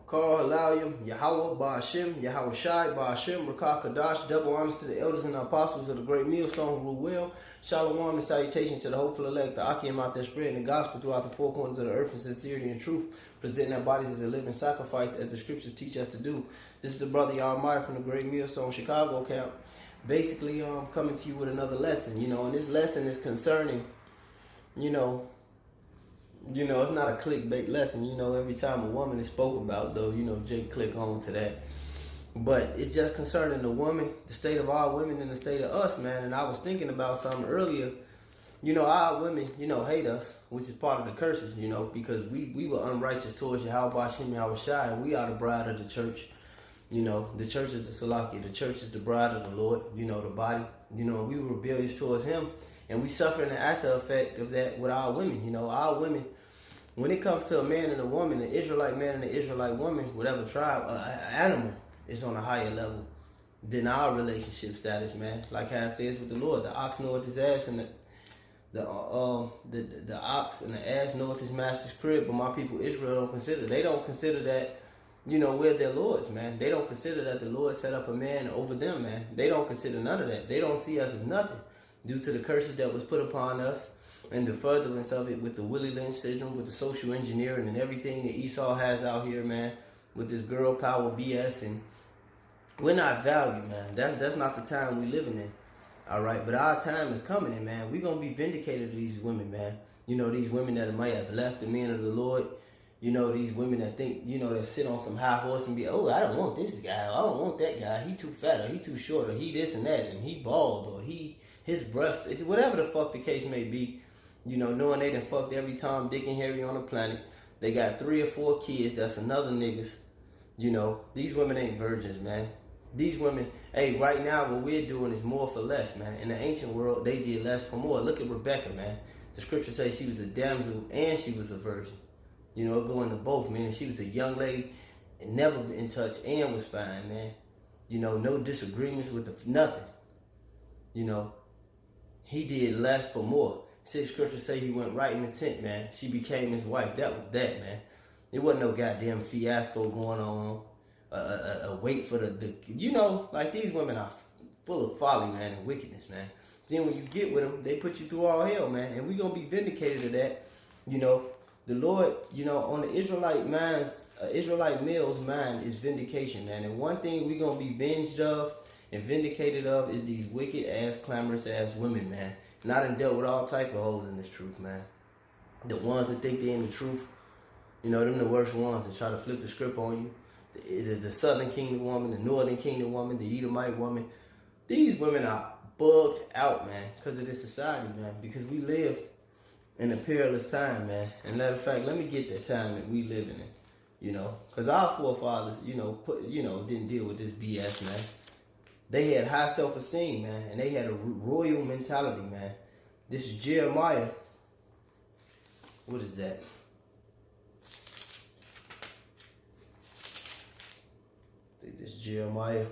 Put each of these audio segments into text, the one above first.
Call Halalium, Yahweh, Ba'ashem, Yahweh Shai, Ba'ashem, Rakah Kadash, double honors to the elders and the apostles of the great millstone who rule well. Shalom and salutations to the hopeful elect, the ahchyam out there spreading the gospel throughout the four corners of the earth in sincerity and truth, presenting their bodies as a living sacrifice as the scriptures teach us to do. This is the brother Yahweh from the great millstone Chicago camp. Basically, coming to you with another lesson, and this lesson is concerning, it's not a clickbait lesson, every time a woman is spoke about, though, Jake click on to that. But it's just concerning the woman, the state of our women and the state of us, man. And I was thinking about something earlier. Our women, hate us, which is part of the curses, because we were unrighteous towards Yahweh, Ba'ashem, Yahweh Shai, and we are the bride of the church. The church is the Salaki, the church is the bride of the Lord, the body. We were rebellious towards him, and we suffer the after effect of that with our women. Our women, when it comes to a man and a woman, an Israelite man and an Israelite woman, whatever tribe, an animal is on a higher level than our relationship status, man. Like how it says with the Lord, the ox knoweth his ass, and the ox and the ass knoweth his master's crib. But my people Israel don't consider. They don't consider that, we're their lords, man. They don't consider that the Lord set up a man over them, man. They don't consider none of that. They don't see us as nothing due to the curses that was put upon us and the furtherance of it with the Willie Lynch syndrome, with the social engineering and everything that Esau has out here, man, with this girl power BS. And we're not valued, man. That's not the time we living in. All right, but our time is coming in, man. We're going to be vindicated to these women, man. These women that might have left the men of the Lord. These women that think, that sit on some high horse and be, oh, I don't want this guy. I don't want that guy. He too fat, or he too short, or he this and that, and he bald, or his breast, whatever the fuck the case may be. Knowing they done fucked every Tom, Dick, and Harry on the planet. They got 3 or 4 kids. That's another niggas. These women ain't virgins, man. These women, hey, right now what we're doing is more for less, man. In the ancient world, they did less for more. Look at Rebecca, man. The scripture says she was a damsel and she was a virgin. It go into both, meaning she was a young lady and never been in touch and was fine, man. No disagreements with nothing. He did less for more. Six scriptures say he went right in the tent, man. She became his wife. That was that, man. There wasn't no goddamn fiasco going on. Wait for like these women are full of folly, man, and wickedness, man. Then when you get with them, they put you through all hell, man. And we gonna be vindicated of that. The Lord, on the Israelite minds, Israelite male's mind is vindication, man. And one thing we gonna be venged of and vindicated of is these wicked ass, clamorous ass women, man. And I done dealt with all type of hoes in this truth, man. The ones that think they're in the truth, them the worst ones that try to flip the script on you. The Southern Kingdom woman, the Northern Kingdom woman, the Edomite woman. These women are bugged out, man, because of this society, man. Because we live in a perilous time, man. And matter of fact, let me get the time that we living in, because our forefathers, didn't deal with this BS, man. They had high self-esteem, man, and they had a royal mentality, man. This is Jeremiah. What is that? I think this is Jeremiah.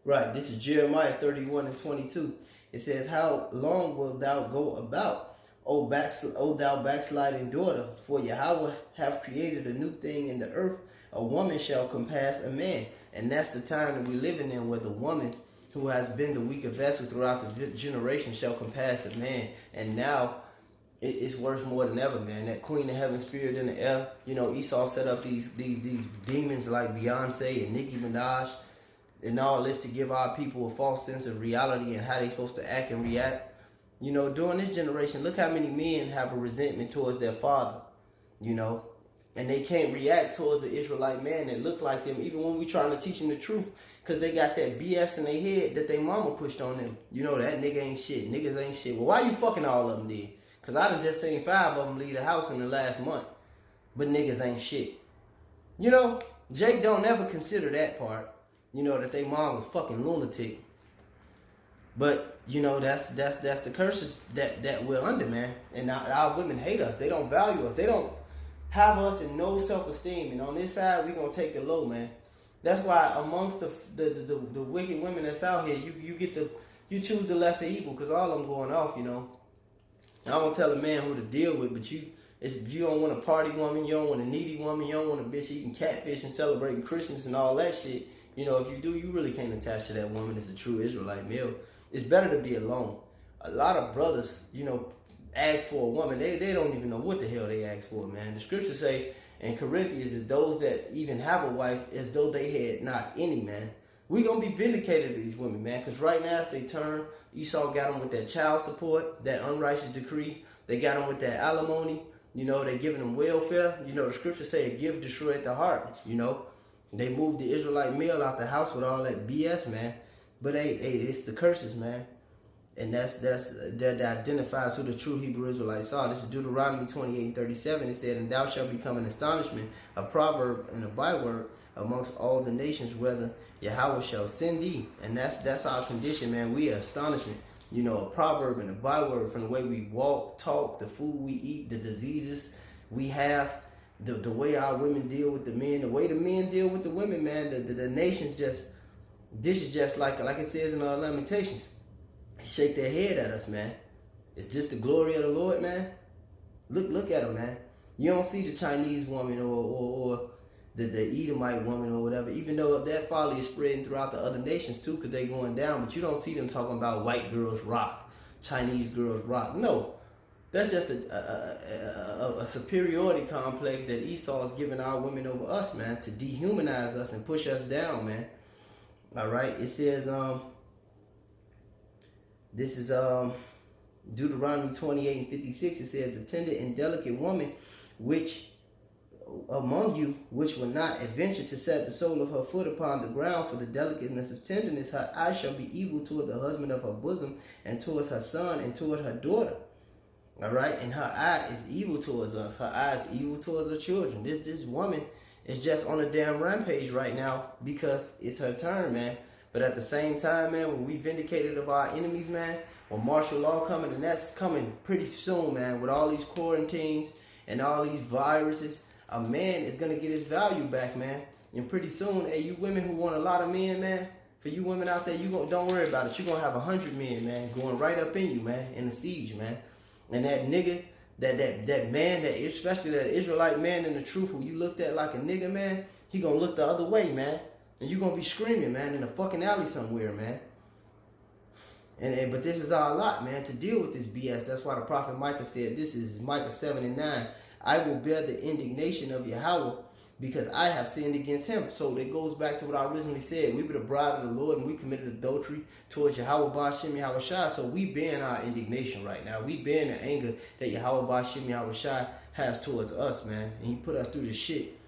Right, this is Jeremiah 31 and 22. It says, how long wilt thou go about, O thou backsliding daughter? For Yahweh hath created a new thing in the earth. A woman shall compass a man. And that's the time that we're living in, where the woman who has been the weaker vessel throughout the generation shall compass a man. And now it's worth more than ever, man. That Queen of Heaven spirit in the air. Esau set up these demons like Beyonce and Nicki Minaj and all this to give our people a false sense of reality and how they're supposed to act and react. During this generation, look how many men have a resentment towards their father, and they can't react towards the Israelite man that look like them, even when we trying to teach them the truth, because they got that BS in their head that their mama pushed on them. That nigga ain't shit, niggas ain't shit. Well, why you fucking all of them then? Because I done just seen 5 of them leave the house in the last month, but niggas ain't shit. Jake don't ever consider that part, that they mom was fucking lunatic. But that's the curses that we're under, man. And our women hate us. They don't value us. They don't have us in no self-esteem. And on this side, we're gonna take the low, man. That's why amongst the wicked women that's out here, you get the you choose the lesser evil, because all I'm going off, you know. I don't tell a man who to deal with, but you don't want a party woman, you don't want a needy woman, you don't want a bitch eating catfish and celebrating Christmas and all that shit. You know, if you do, you really can't attach to that woman as a true Israelite male. It's better to be alone. A lot of brothers, you know, ask for a woman. They don't even know what the hell they ask for, man. The scriptures say in Corinthians is those that even have a wife as though they had not any, man. We gonna be vindicated to these women, man, because right now as they turn, Esau got them with that child support, that unrighteous decree. They got them with that alimony. You know, they giving them welfare. You know, the scriptures say a gift destroyeth the heart. You know, they moved the Israelite male out the house with all that BS, man. But hey, it's the curses, man. And that identifies who the true Hebrew Israelites are. This is Deuteronomy 28:37. It said, "And thou shalt become an astonishment, a proverb and a byword amongst all the nations, whether Yahweh shall send thee." And that's our condition, man. We are astonishment. You know, a proverb and a byword from the way we walk, talk, the food we eat, the diseases we have, the way our women deal with the men, the way the men deal with the women, man. The nations just, this is just like it says in our Lamentations. Shake their head at us, man. Is this the glory of the Lord, man? Look at them, man. You don't see the Chinese woman or the Edomite woman or whatever, even though that folly is spreading throughout the other nations too, because they going down. But you don't see them talking about white girls rock, Chinese girls rock. No, that's just a superiority complex that Esau is giving our women over us, man, to dehumanize us and push us down, man. All right, it says this is Deuteronomy 28:56. It says, "The tender and delicate woman which among you which will not adventure to set the sole of her foot upon the ground for the delicateness of tenderness, her eye shall be evil toward the husband of her bosom, and towards her son, and toward her daughter." All right, and her eye is evil towards us. Her eye is evil towards her children. This woman is just on a damn rampage right now because it's her turn, man. But at the same time, man, when we vindicated of our enemies, man, when martial law coming, and that's coming pretty soon, man, with all these quarantines and all these viruses, a man is going to get his value back, man. And pretty soon, hey, you women who want a lot of men, man, for you women out there, don't worry about it. You're going to have 100 men, man, going right up in you, man, in the siege, man. And that nigga, that man, especially that Israelite man in the truth who you looked at like a nigga, man, he going to look the other way, man. And you're going to be screaming, man, in a fucking alley somewhere, man. But this is our lot, man, to deal with this BS. That's why the prophet Micah said, this is Micah 7:9, "I will bear the indignation of Yahweh because I have sinned against him." So it goes back to what I originally said. We were the bride of the Lord and we committed adultery towards Yahweh Ba'ashem Yahweh Shai. So we bearing our indignation right now. We bearing the anger that Yahweh Ba'ashem Yahweh Shai has towards us, man. And he put us through this shit.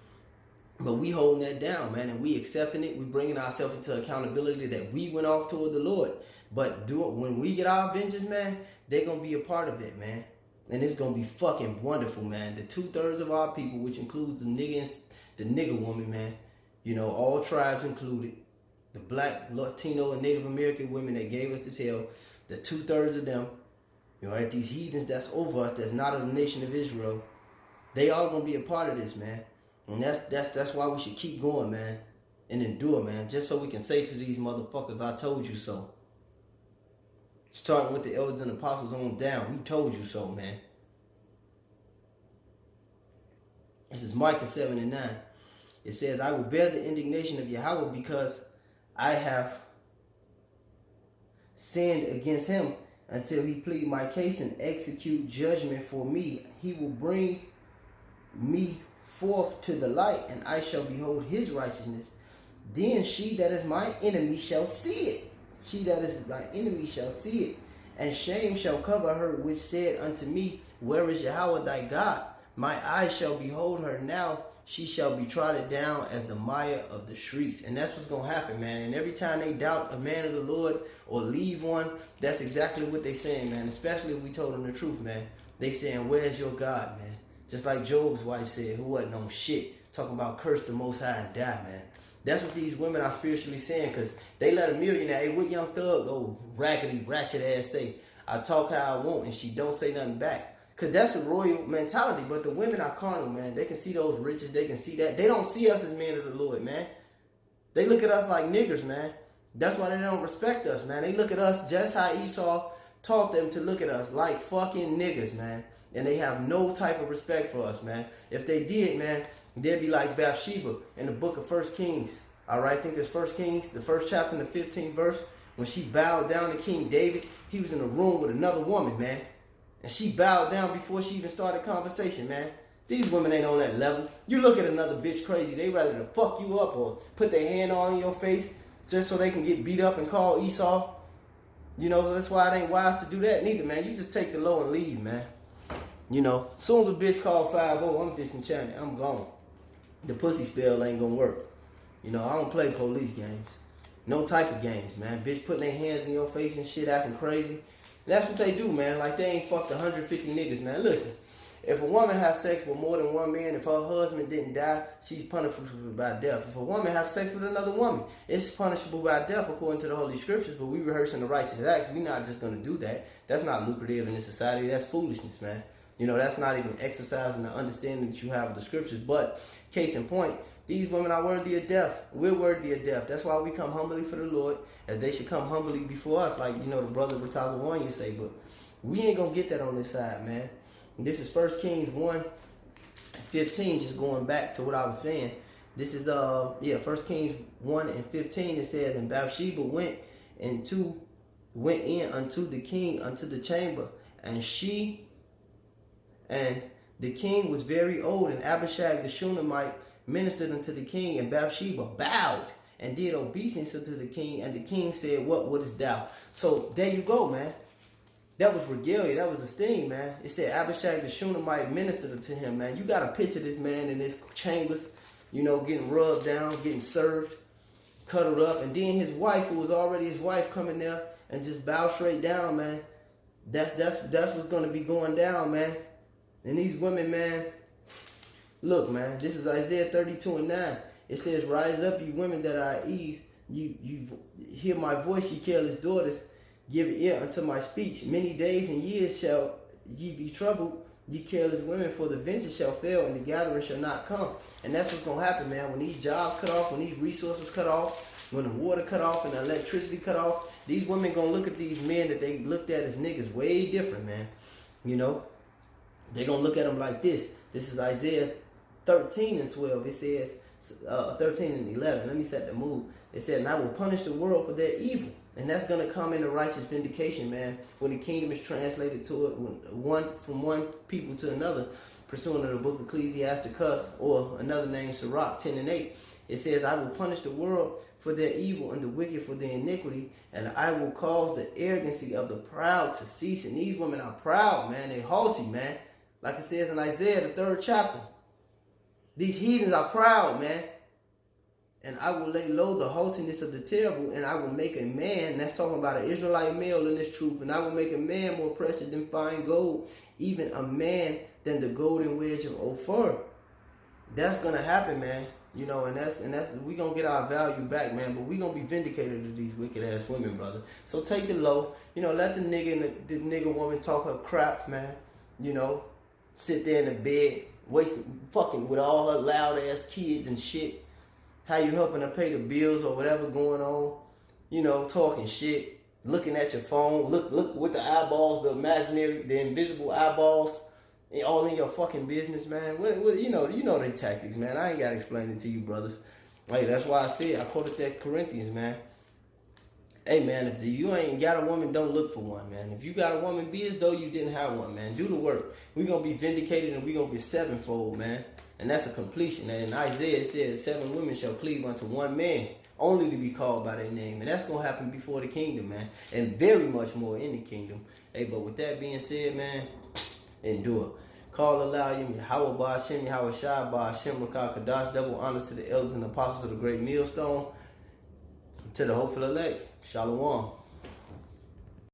But we holding that down, man, and we accepting it. We bringing ourselves into accountability that we went off toward the Lord. But when we get our vengeance, man, they're going to be a part of it, man. And it's going to be fucking wonderful, man. The 2/3 of our people, which includes the nigga woman, man, you know, all tribes included, the black, Latino, and Native American women that gave us this hell, the 2/3 of them, you know, right, these heathens that's over us, that's not of the nation of Israel, they all going to be a part of this, man. And that's why we should keep going, man, and endure, man, just so we can say to these motherfuckers, "I told you so." Starting with the elders and apostles on down, we told you so, man. This is Micah 7:9. It says, "I will bear the indignation of Yahweh because I have sinned against him until he plead my case and execute judgment for me. He will bring me forth to the light, and I shall behold his righteousness. Then she that is my enemy shall see it. She that is my enemy shall see it. And shame shall cover her which said unto me, Where is Yahweh thy God? My eyes shall behold her now. She shall be trodden down as the mire of the streets." And that's what's going to happen, man. And every time they doubt a man of the Lord or leave one, that's exactly what they saying, man. Especially if we told them the truth, man. They saying, "Where's your God, man?" Just like Job's wife said, who wasn't on shit, talking about curse the Most High and die, man. That's what these women are spiritually saying, because they let a millionaire, hey, what Young Thug, oh, raggedy, ratchet ass say, "I talk how I want," and she don't say nothing back. Because that's a royal mentality, but the women are carnal, man. They can see those riches, they can see that. They don't see us as men of the Lord, man. They look at us like niggers, man. That's why they don't respect us, man. They look at us just how Esau taught them to look at us, like fucking niggas, man. And they have no type of respect for us, man. If they did, man, they'd be like Bathsheba in the book of 1 Kings. All right, I think that's 1 Kings, the first chapter and the 15th verse. When she bowed down to King David, he was in a room with another woman, man. And she bowed down before she even started conversation, man. These women ain't on that level. You look at another bitch crazy, they rather to fuck you up or put their hand all in your face just so they can get beat up and call Esau. You know, that's why it ain't wise to do that neither, man. You just take the low and leave, man. You know, as soon as a bitch call 5-0, I'm disenchanted. I'm gone. The pussy spell ain't gonna work. You know, I don't play police games. No type of games, man. Bitch putting their hands in your face and shit, acting crazy. And that's what they do, man. Like, they ain't fucked 150 niggas, man. Listen, if a woman has sex with more than one man, if her husband didn't die, she's punishable by death. If a woman has sex with another woman, it's punishable by death according to the Holy Scriptures, but we rehearsing the righteous acts. We're not just going to do that. That's not lucrative in this society. That's foolishness, man. You know, that's not even exercising the understanding that you have of the Scriptures. But, case in point, these women are worthy of death. We're worthy of death. That's why we come humbly for the Lord, as they should come humbly before us, like, you know, the brother Retaza say. But we ain't going to get that on this side, man. This is 1 Kings 1:15, just going back to what I was saying. This is 1 Kings 1:15. It says, and Bathsheba went in unto the king unto the chamber, and the king was very old, and Abishag the Shunammite ministered unto the king, and Bathsheba bowed and did obeisance unto the king, and the king said, what wouldest thou? So there you go, man. That was regalia. That was a sting, man. It said Abishag the Shunammite ministered unto him, man. You got to picture this man in his chambers, you know, getting rubbed down, getting served, cuddled up. And then his wife, who was already his wife, coming there and just bow straight down, man. That's what's going to be going down, man. And these women, man, look, man, this is Isaiah 32:9. It says, rise up, ye women that are at ease. You hear my voice, ye careless daughters. Give ear unto my speech. Many days and years shall ye be troubled, ye careless women, for the venture shall fail, and the gathering shall not come. And that's what's going to happen, man. When these jobs cut off, when these resources cut off, when the water cut off and the electricity cut off, these women going to look at these men that they looked at as niggas way different, man. You know? They're going to look at them like this. This is Isaiah 13:12. It says, 13:11. Let me set the mood. It said, and I will punish the world for their evil. And that's going to come into righteous vindication, man, when the kingdom is translated to it, from one people to another, pursuant to the book of Ecclesiasticus, or another name, Sirach 10:8. It says, I will punish the world for their evil and the wicked for their iniquity, and I will cause the arrogancy of the proud to cease. And these women are proud, man. They haughty, man. Like it says in Isaiah, the 3rd chapter. These heathens are proud, man. And I will lay low the haughtiness of the terrible, and I will make a man, and that's talking about an Israelite male in this truth, and I will make a man more precious than fine gold, even a man than the golden wedge of Ophir. That's gonna happen, man. You know, and that's we gonna get our value back, man. But we gonna be vindicated of these wicked ass women, brother. So take the low, you know, let the nigga and the nigga woman talk her crap, man. You know, sit there in the bed, fucking with all her loud ass kids and shit. How you helping her pay the bills or whatever going on, you know, talking shit, looking at your phone, look with the eyeballs, the imaginary, the invisible eyeballs, all in your fucking business, man. What you know their tactics, man. I ain't gotta explain it to you, brothers. Hey, that's why I said, I quoted that Corinthians, man. Hey, man, if you ain't got a woman, don't look for one, man. If you got a woman, be as though you didn't have one, man. Do the work. We're gonna be vindicated and we're gonna get sevenfold, man. And that's a completion. And in Isaiah, it says 7 women shall cleave unto one man, only to be called by their name. And that's going to happen before the kingdom, man. And very much more in the kingdom. Hey, but with that being said, man, endure. Call aloud, Yahweh Ba'ashem, Yahweh Shai Ba'ashem, Rakah Kadash. Double honors to the elders and apostles of the great millstone. To the hopeful elect. Shalom.